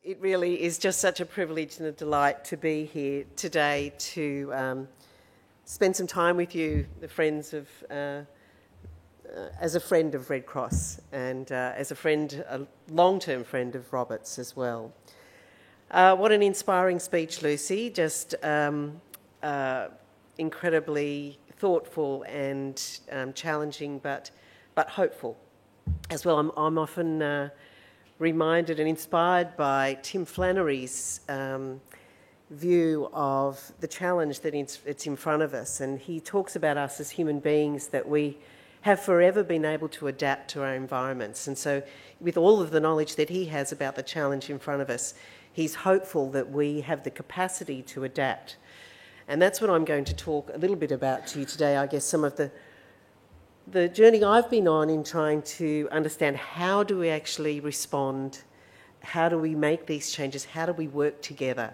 It really is just such a privilege and a delight to be here today to spend some time with you, the friends of, as a friend of Red Cross and as a long-term friend of Robert's as well. What an inspiring speech, Lucy. Just incredibly thoughtful and challenging, but hopeful as well. I'm often reminded and inspired by Tim Flannery's view of the challenge that it's in front of us. And he talks about us as human beings, that we have forever been able to adapt to our environments. And so with all of the knowledge that he has about the challenge in front of us, he's hopeful that we have the capacity to adapt. And that's what I'm going to talk a little bit about to you today. I guess some of the journey I've been on in trying to understand how do we actually respond, how do we make these changes, how do we work together.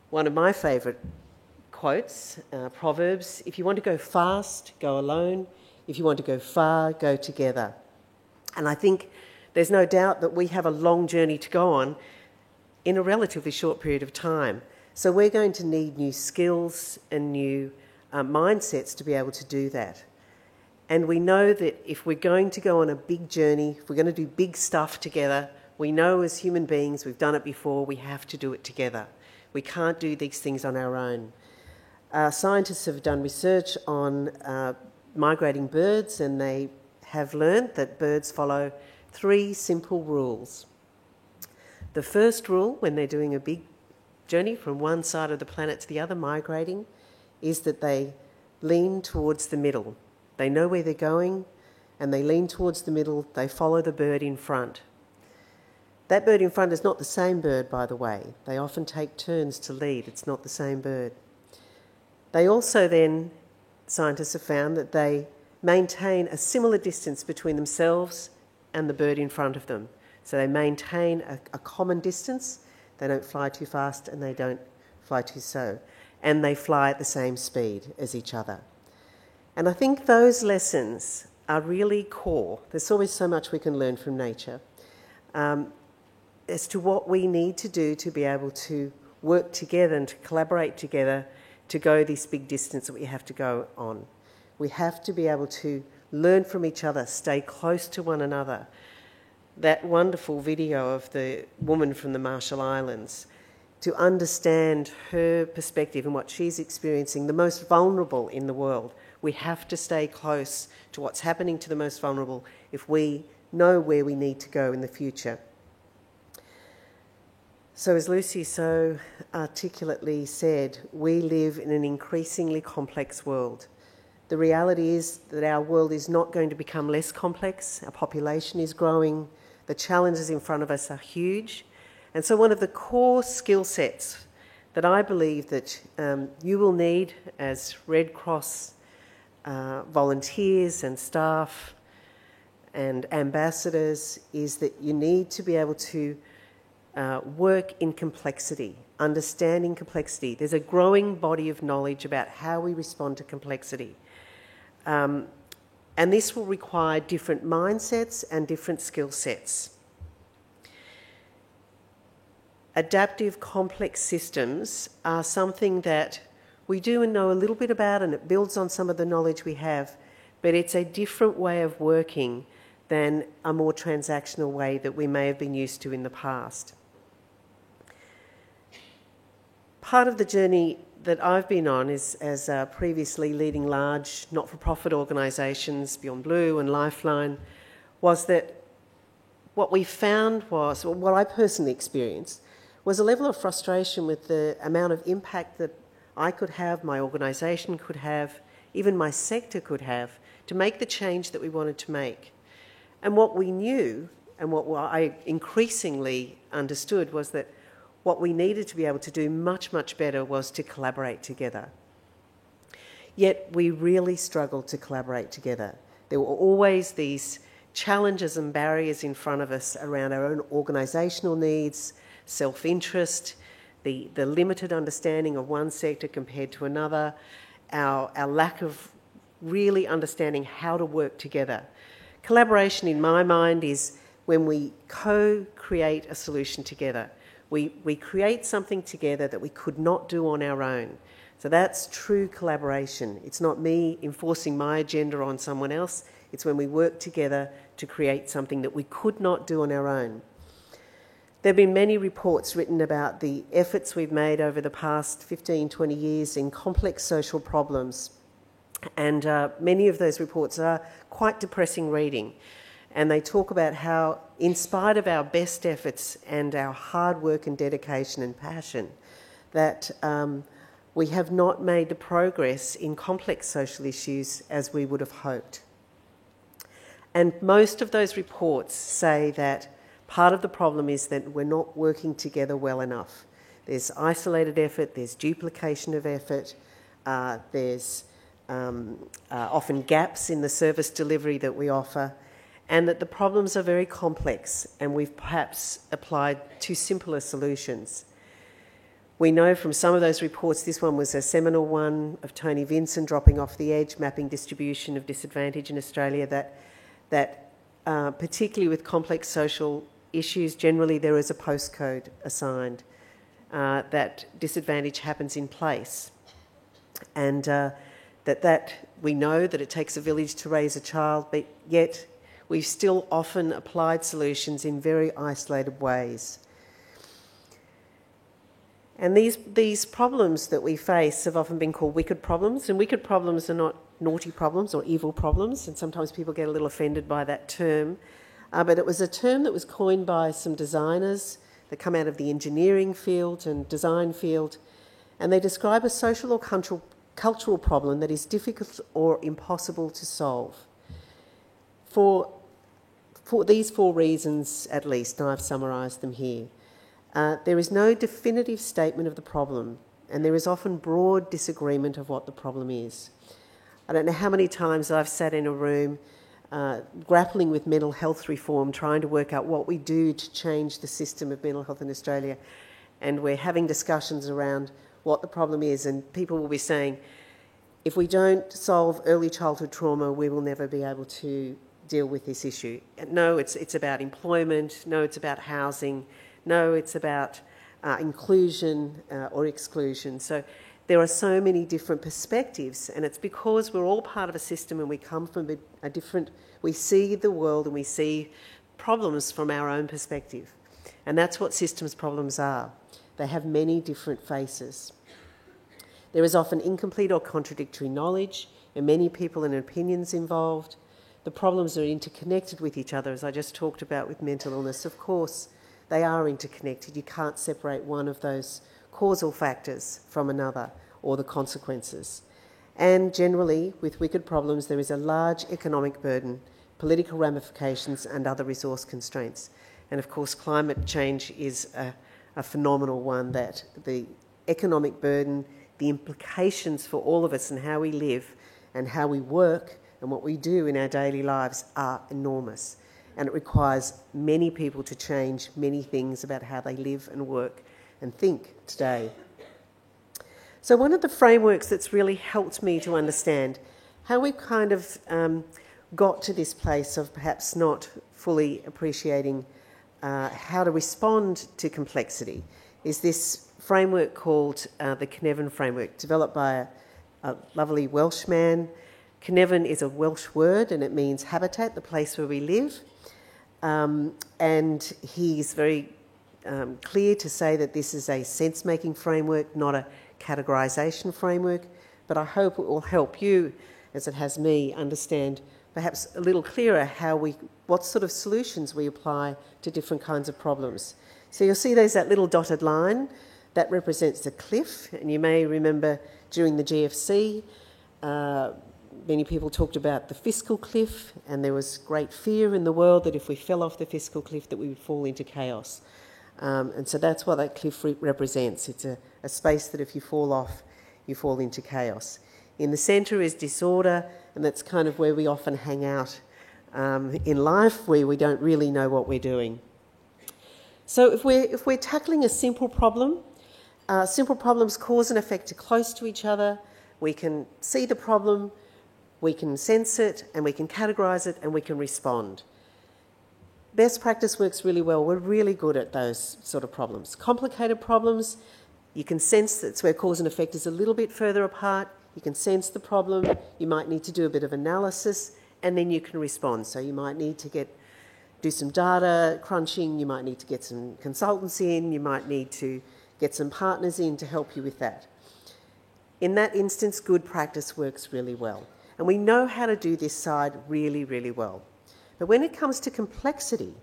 One of my favourite quotes, Proverbs, if you want to go fast, go alone. If you want to go far, go together. And I think there's no doubt that we have a long journey to go on in a relatively short period of time. So we're going to need new skills and new mindsets to be able to do that. And we know that if we're going to go on a big journey, if we're going to do big stuff together, we know as human beings, we've done it before, we have to do it together. We can't do these things on our own. Scientists have done research on migrating birds, and they have learned that birds follow 3 simple rules. The first rule, when they're doing a big journey from one side of the planet to the other, migrating, is that they lean towards the middle. They know where they're going and they lean towards the middle, they follow the bird in front. That bird in front is not the same bird, by the way. They often take turns to lead, it's not the same bird. They also then, scientists have found that they maintain a similar distance between themselves and the bird in front of them. So they maintain a common distance, they don't fly too fast and they don't fly too slow, and they fly at the same speed as each other. And I think those lessons are really core. There's always so much we can learn from nature as to what we need to do to be able to work together and to collaborate together to go this big distance that we have to go on. We have to be able to learn from each other, stay close to one another. That wonderful video of the woman from the Marshall Islands, to understand her perspective and what she's experiencing, the most vulnerable in the world. We have to stay close to what's happening to the most vulnerable if we know where we need to go in the future. So as Lucy so articulately said, we live in an increasingly complex world. The reality is that our world is not going to become less complex. Our population is growing. The challenges in front of us are huge. And so one of the core skill sets that I believe that you will need as Red Cross volunteers and staff and ambassadors is that you need to be able to work in complexity, understanding complexity. There's a growing body of knowledge about how we respond to complexity. And this will require different mindsets and different skill sets. Adaptive complex systems are something that we do know a little bit about, and it builds on some of the knowledge we have, but it's a different way of working than a more transactional way that we may have been used to in the past. Part of the journey that I've been on is as previously leading large not-for-profit organisations, Beyond Blue and Lifeline, was that what we found was, or what I personally experienced, was a level of frustration with the amount of impact that I could have, my organisation could have, even my sector could have, to make the change that we wanted to make. And what we knew, and what I increasingly understood, was that what we needed to be able to do much, much better was to collaborate together. Yet we really struggled to collaborate together. There were always these challenges and barriers in front of us around our own organisational needs, self-interest, the limited understanding of one sector compared to another, our lack of really understanding how to work together. Collaboration, in my mind, is when we co-create a solution together, We create something together that we could not do on our own. So that's true collaboration. It's not me enforcing my agenda on someone else. It's when we work together to create something that we could not do on our own. There have been many reports written about the efforts we've made over the past 15, 20 years in complex social problems. And many of those reports are quite depressing reading. And they talk about how, in spite of our best efforts and our hard work and dedication and passion, that we have not made the progress in complex social issues as we would have hoped. And most of those reports say that part of the problem is that we're not working together well enough. There's isolated effort, there's duplication of effort, there's often gaps in the service delivery that we offer, and that the problems are very complex and we've perhaps applied too simpler solutions. We know from some of those reports, this one was a seminal one of Tony Vinson, Dropping Off the Edge, Mapping Distribution of Disadvantage in Australia, that particularly with complex social issues, generally there is a postcode assigned, that disadvantage happens in place. And that we know that it takes a village to raise a child, but yet we've still often applied solutions in very isolated ways. And these problems that we face have often been called wicked problems, and wicked problems are not naughty problems or evil problems, and sometimes people get a little offended by that term. But it was a term that was coined by some designers that come out of the engineering field and design field, and they describe a social or cultural problem that is difficult or impossible to solve. For these 4 reasons at least, and I've summarised them here. There is no definitive statement of the problem, and there is often broad disagreement of what the problem is. I don't know how many times I've sat in a room grappling with mental health reform, trying to work out what we do to change the system of mental health in Australia, and we're having discussions around what the problem is, and people will be saying, if we don't solve early childhood trauma, we will never be able to deal with this issue. No, it's about employment. No, it's about housing. No, it's about inclusion or exclusion. So there are so many different perspectives, and it's because we're all part of a system and we come from a different, we see the world and we see problems from our own perspective. And that's what systems problems are. They have many different faces. There is often incomplete or contradictory knowledge, and many people and opinions involved. The problems are interconnected with each other, as I just talked about with mental illness. Of course, they are interconnected. You can't separate one of those causal factors from another, or the consequences. And generally, with wicked problems, there is a large economic burden, political ramifications, and other resource constraints. And of course, climate change is a phenomenal one, that the economic burden, the implications for all of us and how we live and how we work and what we do in our daily lives are enormous. And it requires many people to change many things about how they live and work and think today. So one of the frameworks that's really helped me to understand how we've kind of got to this place of perhaps not fully appreciating how to respond to complexity is this framework called the Cynefin Framework, developed by a lovely Welshman. Cynefin is a Welsh word and it means habitat, the place where we live. And he's very clear to say that this is a sense-making framework, not a categorisation framework, but I hope it will help you, as it has me, understand perhaps a little clearer what sort of solutions we apply to different kinds of problems. So you'll see there's that little dotted line that represents the cliff, and you may remember during the GFC, many people talked about the fiscal cliff, and there was great fear in the world that if we fell off the fiscal cliff that we would fall into chaos. And so that's what that cliff represents. It's a space that if you fall off, you fall into chaos. In the centre is disorder, and that's kind of where we often hang out in life, where we don't really know what we're doing. So if we're tackling a simple problem, simple problems cause and effect are close to each other. We can see the problem, we can sense it, and we can categorise it, and we can respond. best practice works really well. We're really good at those sort of problems. Complicated problems, you can sense that's where cause and effect is a little bit further apart. You can sense the problem. You might need to do a bit of analysis, and then you can respond. So you might need to do some data crunching. You might need to get some consultants in. You might need to get some partners in to help you with that. In that instance, good practice works really well. And we know how to do this side really, really well. But when it comes to complexity,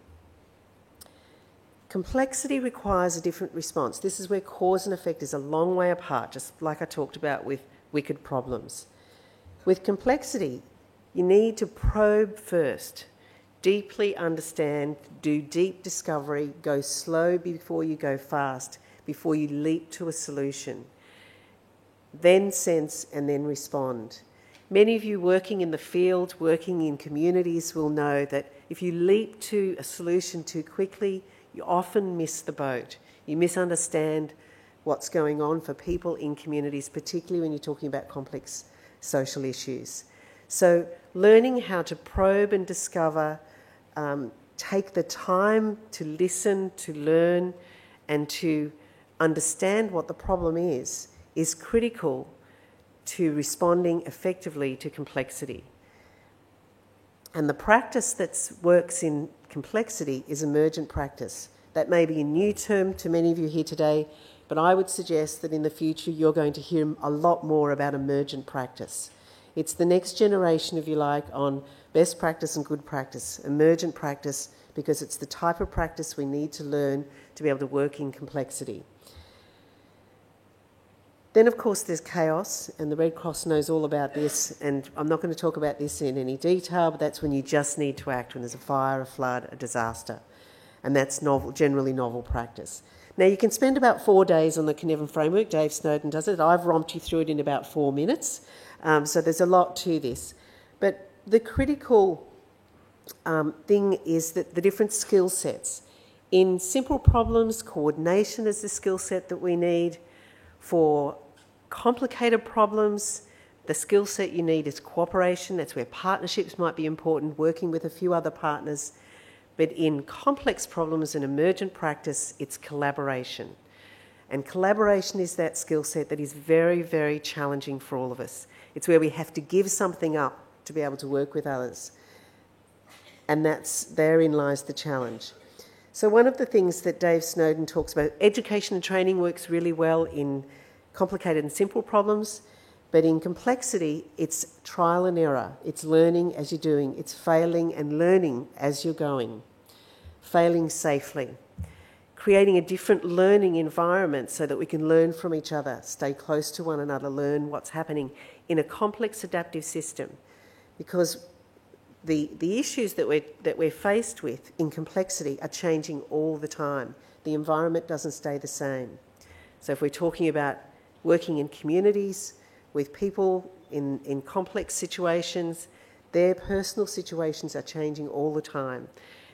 complexity requires a different response. This is where cause and effect is a long way apart, just like I talked about with wicked problems. With complexity, you need to probe first, deeply understand, do deep discovery, go slow before you go fast, before you leap to a solution. Then sense and then respond. Many of you working in the field, working in communities will know that if you leap to a solution too quickly, you often miss the boat. You misunderstand what's going on for people in communities, particularly when you're talking about complex social issues. So learning how to probe and discover, take the time to listen, to learn, and to understand what the problem is critical to responding effectively to complexity. And the practice that works in complexity is emergent practice. That may be a new term to many of you here today, but I would suggest that in the future you're going to hear a lot more about emergent practice. It's the next generation, if you like, on best practice and good practice, emergent practice, because it's the type of practice we need to learn to be able to work in complexity. Then, of course, there's chaos, and the Red Cross knows all about this, and I'm not going to talk about this in any detail, but that's when you just need to act when there's a fire, a flood, a disaster. And that's generally novel practice. Now, you can spend about 4 days on the Cynefin framework. Dave Snowden does it. I've romped you through it in about 4 minutes. So there's a lot to this. But the critical thing is that the different skill sets. In simple problems, coordination is the skill set that we need. For complicated problems, the skill set you need is cooperation. That's where partnerships might be important, working with a few other partners. But in complex problems and emergent practice, it's collaboration. And collaboration is that skill set that is very, very challenging for all of us. It's where we have to give something up to be able to work with others. And therein lies the challenge. So one of the things that Dave Snowden talks about, education and training works really well in complicated and simple problems, but in complexity, it's trial and error. It's learning as you're doing. It's failing and learning as you're going. Failing safely. Creating a different learning environment so that we can learn from each other, stay close to one another, learn what's happening in a complex adaptive system. Because the issues that we're faced with in complexity are changing all the time. The environment doesn't stay the same. So if we're talking about working in communities with people in complex situations, their personal situations are changing all the time.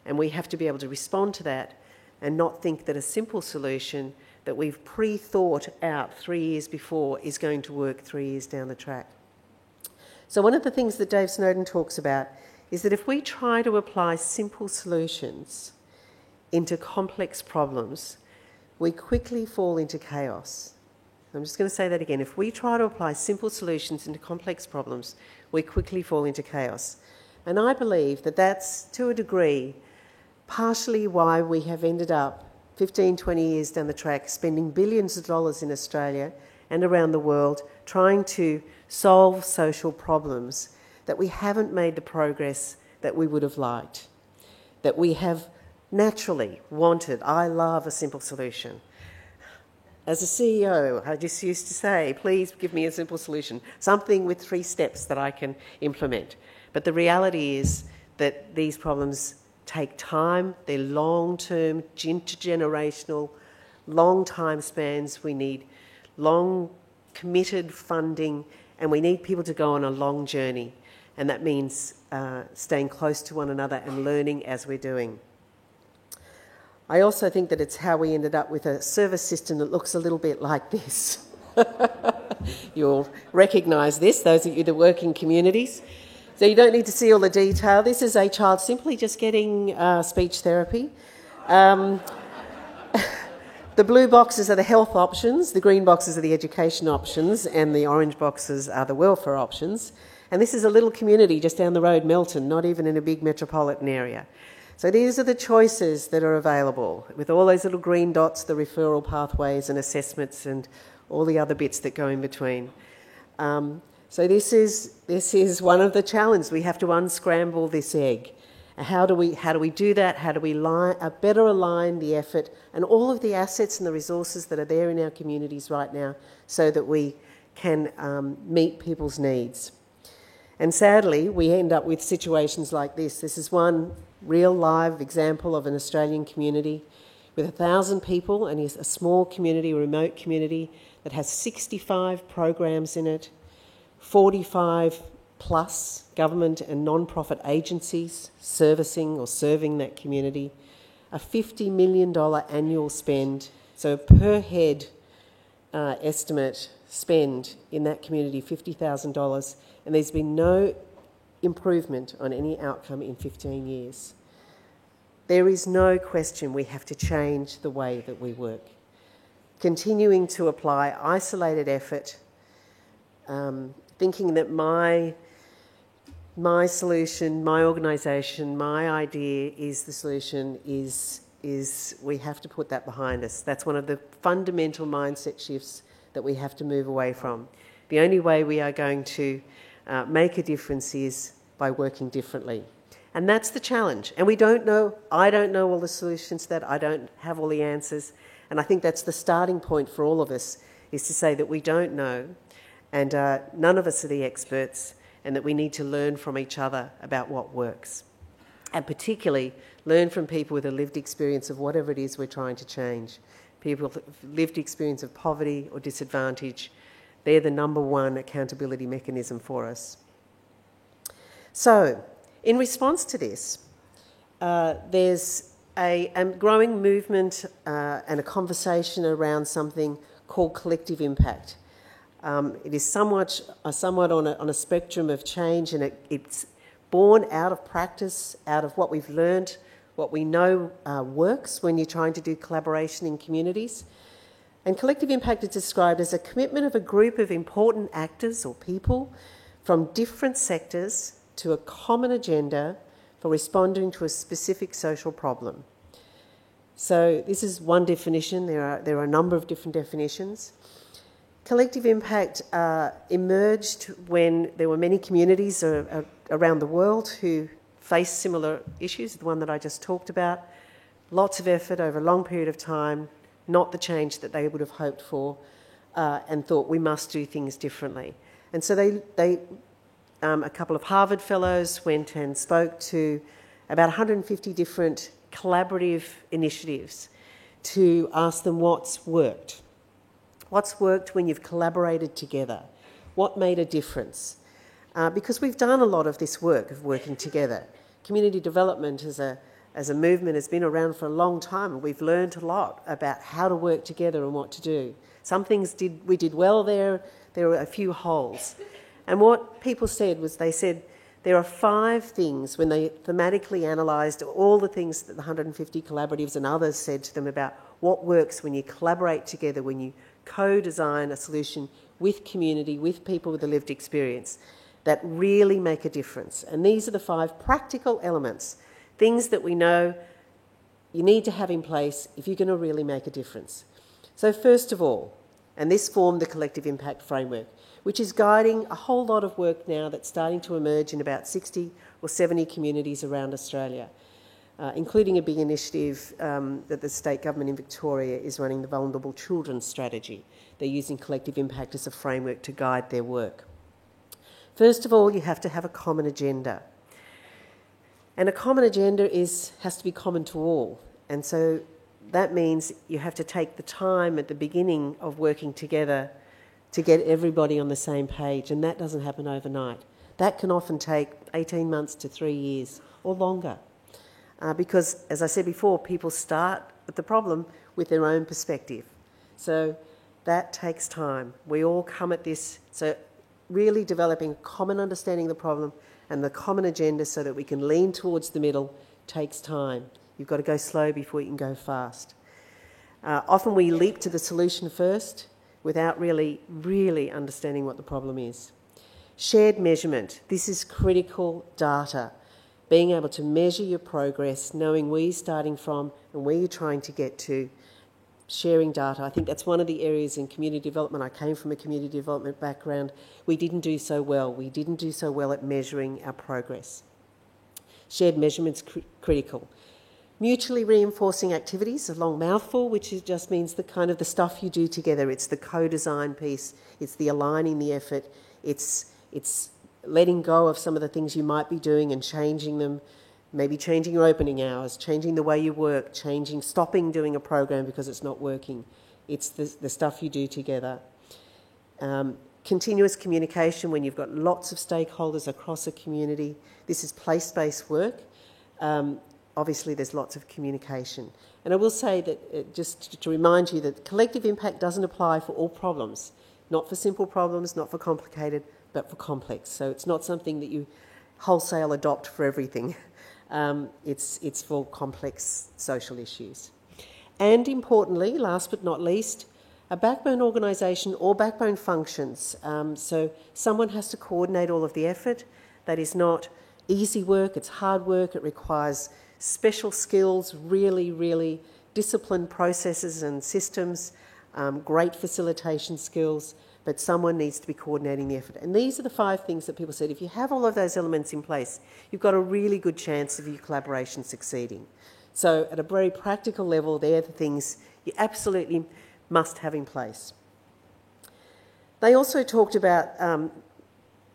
And we have to be able to respond to that and not think that a simple solution that we've pre-thought out 3 years before is going to work 3 years down the track. So one of the things that Dave Snowden talks about is that if we try to apply simple solutions into complex problems, we quickly fall into chaos. I'm just going to say that again. If we try to apply simple solutions into complex problems, we quickly fall into chaos. And I believe that that's, to a degree, partially why we have ended up 15, 20 years down the track spending billions of dollars in Australia and around the world trying to solve social problems that we haven't made the progress that we would have liked, that we have naturally wanted. I love a simple solution. As a CEO, I just used to say, please give me a simple solution, something with 3 steps that I can implement. But the reality is that these problems take time, they're long-term, intergenerational, long time spans. We need long, committed funding, and we need people to go on a long journey. And that means staying close to one another and learning as we're doing. I also think that it's how we ended up with a service system that looks a little bit like this. You'll recognise this, those of you that work in communities. So you don't need to see all the detail. This is a child simply just getting speech therapy. The blue boxes are the health options, the green boxes are the education options, and the orange boxes are the welfare options. And this is a little community just down the road, Melton, not even in a big metropolitan area. So these are the choices that are available, with all those little green dots, the referral pathways and assessments and all the other bits that go in between. So this is one of the challenges. We have to unscramble this egg. How do we do that? How do we better align the effort and all of the assets and the resources that are there in our communities right now so that we can meet people's needs? And sadly, we end up with situations like this. This is one real live example of an Australian community with 1,000 people, and it's a small community, a remote community that has 65 programs in it, 45 plus government and non-profit agencies servicing or serving that community, a $50 million annual spend, so per head estimate spend in that community, $50,000, and there's been no improvement on any outcome in 15 years. There is no question we have to change the way that we work. Continuing to apply isolated effort, thinking that my solution, my organisation, my idea is the solution is we have to put that behind us. That's one of the fundamental mindset shifts that we have to move away from. The only way we are going to make a difference is by working differently. And that's the challenge. And we don't know, I don't know all the solutions to that, I don't have all the answers. And I think that's the starting point for all of us, is to say that we don't know, and none of us are the experts, and that we need to learn from each other about what works. And particularly, learn from people with a lived experience of whatever it is we're trying to change. People with lived experience of poverty or disadvantage, they're the number one accountability mechanism for us. So, in response to this, there's a growing movement and a conversation around something called collective impact. It is somewhat on a spectrum of change, and it's born out of practice, out of what we've learned, what we know works when you're trying to do collaboration in communities. And collective impact is described as a commitment of a group of important actors or people from different sectors to a common agenda for responding to a specific social problem. So this is one definition. There are a number of different definitions. Collective impact emerged when there were many communities around the world who faced similar issues, the one that I just talked about. Lots of effort over a long period of time, not the change that they would have hoped for, and thought we must do things differently. And so a couple of Harvard fellows went and spoke to about 150 different collaborative initiatives to ask them what's worked. What's worked when you've collaborated together? What made a difference? Because we've done a lot of this work of working together. Community development as a movement has been around for a long time, and we've learned a lot about how to work together and what to do. Some things we did well there were a few holes. And what people said was, they said there are 5 things, when they thematically analysed all the things that the 150 collaboratives and others said to them about what works when you collaborate together, when you co-design a solution with community, with people with a lived experience, that really make a difference. And these are the 5 practical elements, things that we know you need to have in place if you're going to really make a difference. So first of all, and this formed the collective impact framework, which is guiding a whole lot of work now that's starting to emerge in about 60 or 70 communities around Australia, including a big initiative that the state government in Victoria is running, the Vulnerable Children Strategy. They're using collective impact as a framework to guide their work. First of all, you have to have a common agenda. And a common agenda has to be common to all. And so that means you have to take the time at the beginning of working together to get everybody on the same page, and that doesn't happen overnight. That can often take 18 months to 3 years or longer. Because, as I said before, people start with the problem with their own perspective. So that takes time. We all come at this, so really developing a common understanding of the problem And the common agenda, so that we can lean towards the middle, takes time. You've got to go slow before you can go fast. Often we leap to the solution first without really understanding what the problem is. Shared measurement. This is critical data. Being able to measure your progress, knowing where you're starting from and where you're trying to get to. Sharing data. I think that's one of the areas in community development. I came from a community development background. We didn't do so well. We didn't do so well at measuring our progress. Shared measurement's critical. Mutually reinforcing activities, a long mouthful, which just means the kind of the stuff you do together. It's the co-design piece. It's the aligning the effort. It's letting go of some of the things you might be doing and changing them. Maybe changing your opening hours, changing the way you work, stopping doing a program because it's not working. It's the stuff you do together. Continuous communication when you've got lots of stakeholders across a community. This is place-based work. Obviously, there's lots of communication. And I will say that, just to remind you, that collective impact doesn't apply for all problems. Not for simple problems, not for complicated, but for complex. So it's not something that you wholesale adopt for everything. It's for complex social issues. And importantly, last but not least, a backbone organisation or backbone functions. So someone has to coordinate all of the effort. That is not easy work, it's hard work, it requires special skills, really disciplined processes and systems, great facilitation skills, but someone needs to be coordinating the effort. And these are the 5 things that people said, if you have all of those elements in place, you've got a really good chance of your collaboration succeeding. So at a very practical level, they're the things you absolutely must have in place. They also talked about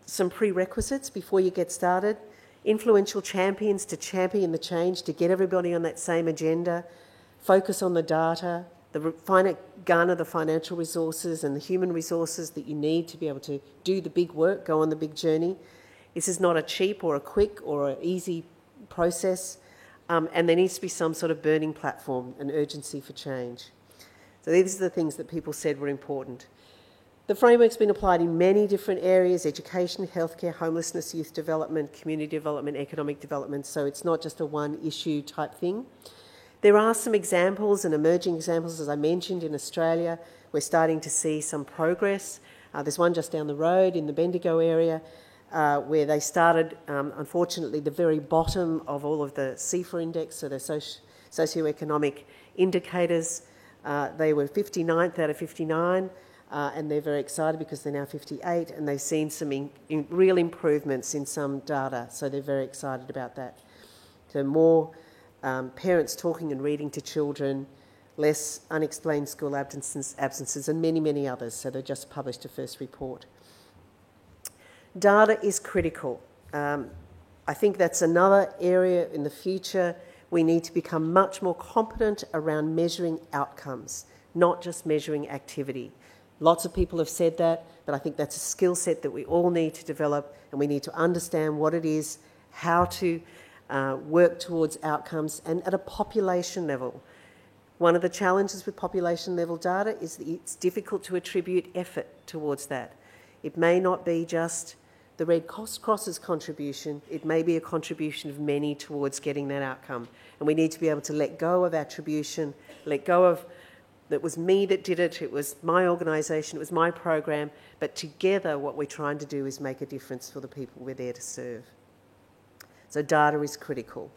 some prerequisites before you get started, influential champions to champion the change, to get everybody on that same agenda, focus on the data, garner the financial resources and the human resources that you need to be able to do the big work, go on the big journey. This is not a cheap or a quick or an easy process, and there needs to be some sort of burning platform and urgency for change. So these are the things that people said were important. The framework's been applied in many different areas: education, healthcare, homelessness, youth development, community development, economic development, so it's not just a one-issue type thing. There are some examples and emerging examples, as I mentioned, in Australia. We're starting to see some progress. There's one just down the road in the Bendigo area where they started, unfortunately, the very bottom of all of the CEFA index, so the socioeconomic indicators. They were 59th out of 59, and they're very excited because they're now 58, and they've seen some real improvements in some data, so they're very excited about that. So more parents talking and reading to children, less unexplained school absences, and many others. So they just published a first report. Data is critical. I think that's another area in the future we need to become much more competent around measuring outcomes, not just measuring activity. Lots of people have said that, but I think that's a skill set that we all need to develop, and we need to understand what it is, how to work towards outcomes, and at a population level. One of the challenges with population level data is that it's difficult to attribute effort towards that. It may not be just the Red Cross's contribution, it may be a contribution of many towards getting that outcome. And we need to be able to let go of attribution, let go of that was me that did it, it was my organisation, it was my program, but together what we're trying to do is make a difference for the people we're there to serve. So data is critical.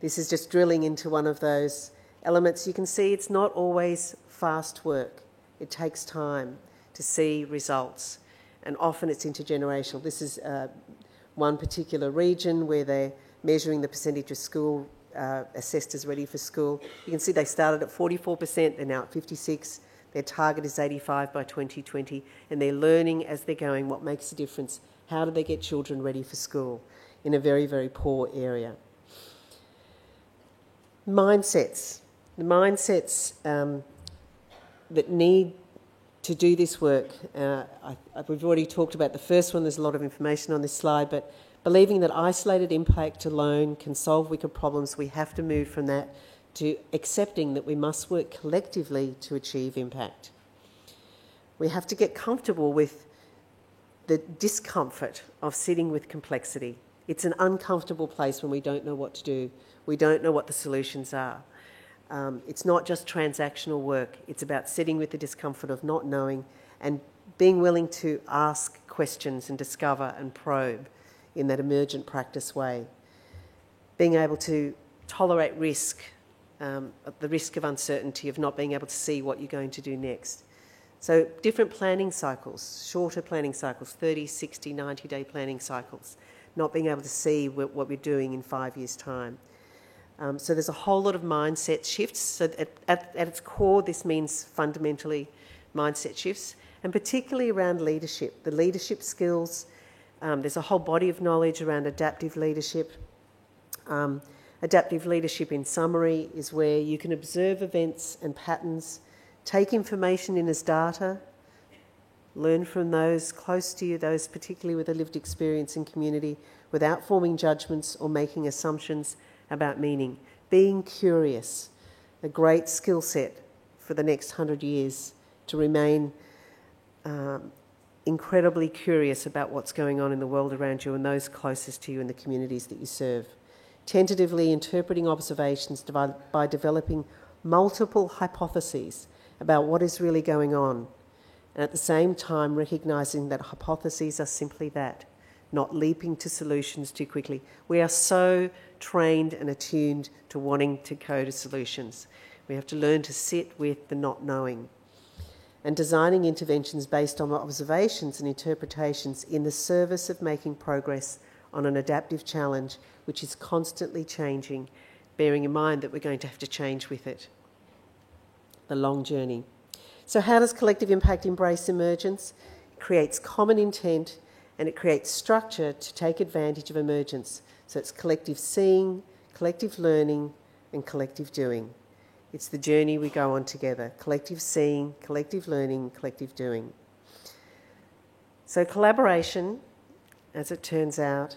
This is just drilling into one of those elements. You can see it's not always fast work. It takes time to see results, and often it's intergenerational. This is one particular region where they're measuring the percentage of school assessed as ready for school. You can see they started at 44%, they're now at 56%. Their target is 85 by 2020, and they're learning as they're going what makes a difference. How do they get children ready for school in a very poor area? Mindsets. The mindsets that need to do this work. We've already talked about the first one. There's a lot of information on this slide, but believing that isolated impact alone can solve wicked problems, we have to move from that to accepting that we must work collectively to achieve impact. We have to get comfortable with the discomfort of sitting with complexity. It's an uncomfortable place when we don't know what to do. We don't know what the solutions are. It's not just transactional work. It's about sitting with the discomfort of not knowing and being willing to ask questions and discover and probe in that emergent practice way. Being able to tolerate risk, the risk of uncertainty, of not being able to see what you're going to do next. So different planning cycles, shorter planning cycles, 30, 60, 90-day planning cycles, not being able to see what we're doing in 5 years' time. So there's a whole lot of mindset shifts. So at its core, this means fundamentally mindset shifts, and particularly around leadership, the leadership skills. There's a whole body of knowledge around adaptive leadership. Adaptive leadership, in summary, is where you can observe events and patterns, take information in as data, learn from those close to you, those particularly with a lived experience in community, without forming judgments or making assumptions about meaning. Being curious, a great skill set for the next 100 years, to remain incredibly curious about what's going on in the world around you and those closest to you in the communities that you serve. Tentatively interpreting observations by developing multiple hypotheses about what is really going on, and at the same time recognising that hypotheses are simply that, not leaping to solutions too quickly. We are so trained and attuned to wanting to go to solutions. We have to learn to sit with the not knowing, and designing interventions based on observations and interpretations in the service of making progress on an adaptive challenge which is constantly changing, bearing in mind that we're going to have to change with it. The long journey. So how does collective impact embrace emergence? It creates common intent and it creates structure to take advantage of emergence. So it's collective seeing, collective learning and collective doing. It's the journey we go on together. Collective seeing, collective learning, collective doing. So collaboration, as it turns out,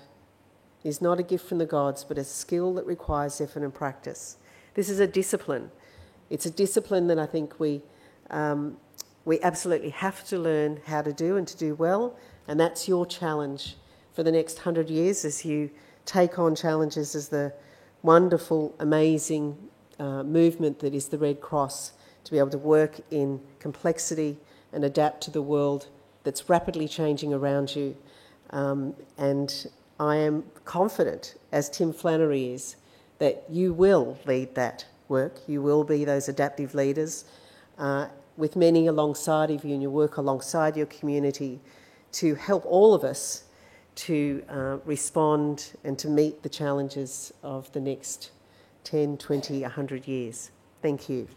is not a gift from the gods, but a skill that requires effort and practice. This is a discipline. It's a discipline that I think we absolutely have to learn how to do and to do well, and that's your challenge for the next 100 years as you take on challenges as the wonderful, amazing movement that is the Red Cross, to be able to work in complexity and adapt to the world that's rapidly changing around you. And I am confident, as Tim Flannery is, that you will lead that work. You will be those adaptive leaders with many alongside of you, and you work alongside your community to help all of us to respond and to meet the challenges of the next 10, 20, 100 years. Thank you.